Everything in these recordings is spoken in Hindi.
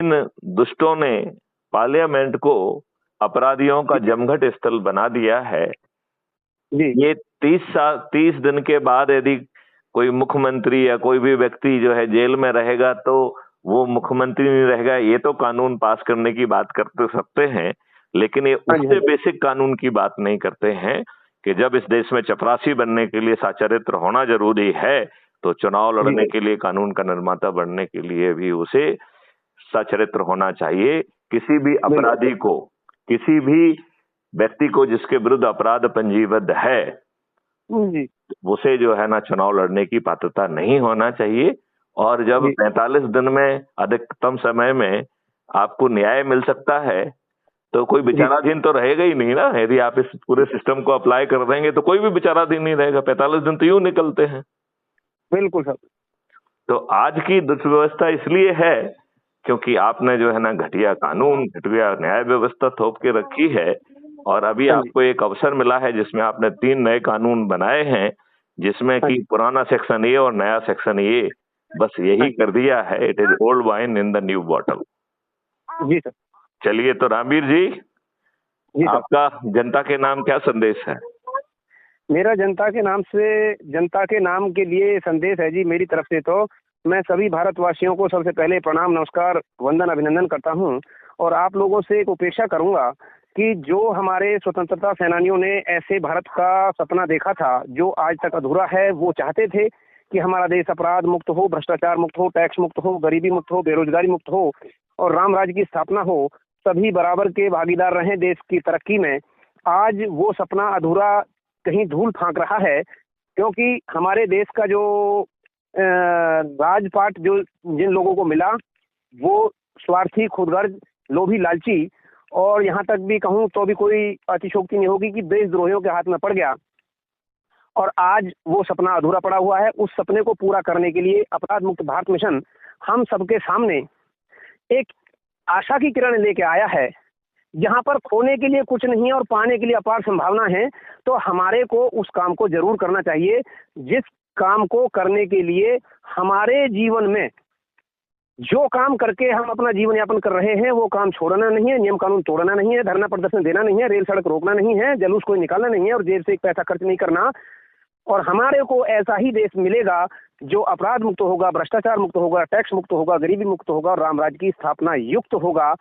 इन दुष्टों ने पार्लियामेंट को अपराधियों का जमघट स्थल बना दिया है। ये 30 दिन के बाद यदि कोई मुख्यमंत्री या कोई भी व्यक्ति जो है जेल में रहेगा तो वो मुख्यमंत्री नहीं रहेगा, ये तो कानून पास करने की बात करते सकते हैं, लेकिन ये उससे बेसिक कानून की बात नहीं करते हैं कि जब इस देश में चपरासी बनने के लिए साचरित्र होना जरूरी है, तो चुनाव लड़ने के लिए, कानून का निर्माता बनने के लिए भी उसे सचरित्र होना चाहिए। किसी भी अपराधी को, किसी भी व्यक्ति को जिसके विरुद्ध अपराध पंजीबद्ध है, उसे जो है ना चुनाव लड़ने की पात्रता नहीं होना चाहिए। और जब 45 दिन में, अधिकतम समय में आपको न्याय मिल सकता है, तो कोई विचाराधीन तो रहेगा ही नहीं ना। यदि आप इस पूरे सिस्टम को अप्लाई कर देंगे तो कोई भी विचाराधीन नहीं रहेगा। 45 दिन तो यूं निकलते हैं। बिल्कुल सर। तो आज की दुर्व्यवस्था इसलिए है क्योंकि आपने जो है ना घटिया कानून, घटिया न्याय व्यवस्था थोप के रखी है। और अभी आपको एक अवसर मिला है जिसमें आपने 3 नए कानून बनाए हैं, जिसमें कि पुराना सेक्शन ए और नया सेक्शन ए बस यही कर दिया है, it is old wine in the new bottle. जी सर। चलिए, तो रामवीर जी, आपका जनता के नाम क्या संदेश है? मेरा जनता के नाम से, जनता के नाम के लिए संदेश है जी मेरी तरफ से, तो मैं सभी भारतवासियों को सबसे पहले प्रणाम, नमस्कार, वंदन, अभिनंदन करता हूं। और आप लोगों से एक अपेक्षा करूंगा कि जो हमारे स्वतंत्रता सेनानियों ने ऐसे भारत का सपना देखा था जो आज तक अधूरा है, वो चाहते थे कि हमारा देश अपराध मुक्त हो, भ्रष्टाचार मुक्त हो, टैक्स मुक्त हो, गरीबी मुक्त हो, बेरोजगारी मुक्त हो और राम राज्य की स्थापना हो, सभी बराबर के भागीदार रहें देश की तरक्की में। आज वो सपना अधूरा कहीं धूल फांक रहा है, क्योंकि हमारे देश का जो राजपाट जो जिन लोगों को मिला, वो स्वार्थी, खुदगर्ज, लोभी, लालची, और यहाँ तक भी कहूँ तो भी कोई अतिशोक्ति नहीं होगी कि देशद्रोहियों के हाथ में पड़ गया। और आज वो सपना अधूरा पड़ा हुआ है। उस सपने को पूरा करने के लिए अपराध मुक्त भारत मिशन हम सबके सामने एक आशा की किरण लेके आया है, जहां पर खोने के लिए कुछ नहीं है और पाने के लिए अपार संभावना है। तो हमारे को उस काम को जरूर करना चाहिए, जिस काम को करने के लिए हमारे जीवन में जो काम करके हम अपना जीवन यापन कर रहे हैं, वो काम छोड़ना नहीं है, नियम कानून तोड़ना नहीं है, धरना प्रदर्शन देना नहीं है, रेल सड़क रोकना नहीं है, जुलूस कोई निकालना नहीं है और जेब से एक पैसा खर्च नहीं करना। और हमारे को ऐसा ही देश मिलेगा जो अपराध मुक्त होगा, भ्रष्टाचार मुक्त होगा, टैक्स मुक्त होगा, गरीबी मुक्त होगा और राम राज्य की स्थापना युक्त होगा।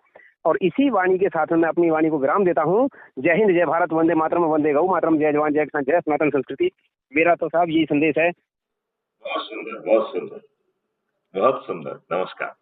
और इसी वाणी के साथ में मैं अपनी वाणी को विराम देता हूँ। जय हिंद, जय भारत, वंदे मातरम, वंदे गौ मातरम, जय जवान, जय किसान, जय सनातन संस्कृति। मेरा तो साहब यही संदेश है। बहुत सुंदर, बहुत सुंदर, बहुत सुंदर। नमस्कार।